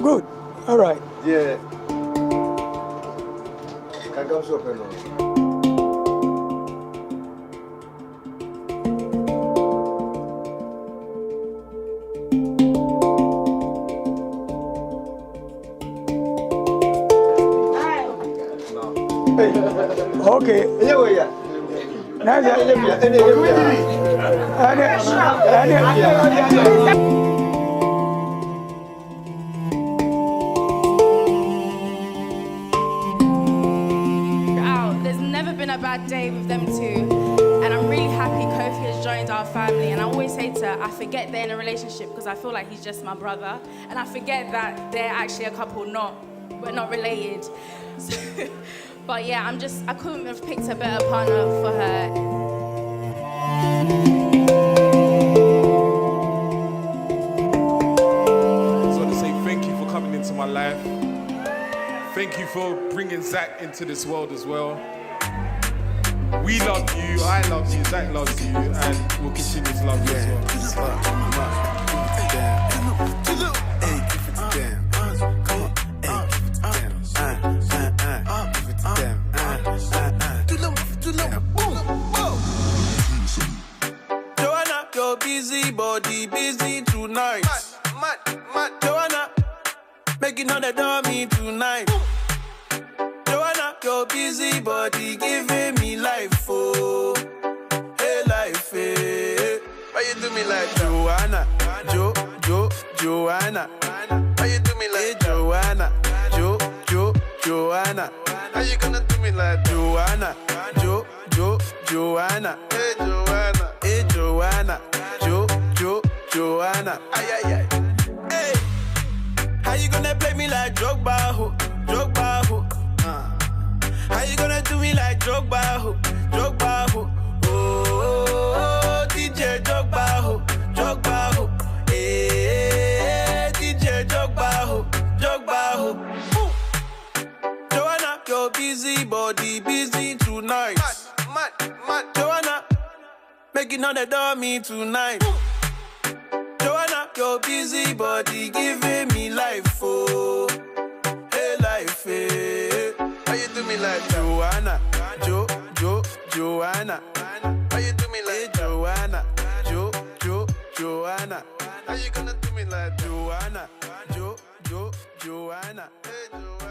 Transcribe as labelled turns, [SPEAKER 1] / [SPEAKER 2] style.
[SPEAKER 1] Good. All right.
[SPEAKER 2] Yeah. Can come so open.
[SPEAKER 1] Okay.
[SPEAKER 3] There's never been a bad day with them two, and I'm really happy Kofi has joined our family. And I always say to her, I forget they're in a relationship because I feel like he's just my brother, and I forget that they're actually a couple, we're not related. But yeah, I couldn't have picked a better partner for her.
[SPEAKER 4] So to say thank you for coming into my life. Thank you for bringing Zach into this world as well. We love you, I love you, Zach loves you, and we'll continue to love you as well.
[SPEAKER 5] Joanna, your busy body busy tonight. Joanna, making all the dummy tonight. Joanna, your busy body giving me life, oh, hey life, hey. Why you do me like Joanna, Joanna? Why you do me like Joanna, Joanna? How you gonna do me like Joanna, Joanna? Hey Joanna, Joanna? Ay ay ay. Hey, how you gonna play me like Drogba, ho? How you gonna do me like Drogba, ho? Oh, DJ Drogba, ho. Hey, DJ Drogba, ho. Joanna, your busy body busy tonight. Mad. Joanna, making all the dummy tonight. Joanna, your busy body giving me life, oh, hey life, hey. How you do me like Joanna, Joanna? How you do me like Joanna, Joanna? How you gonna do me like Joanna, Joanna? Hey Joanna.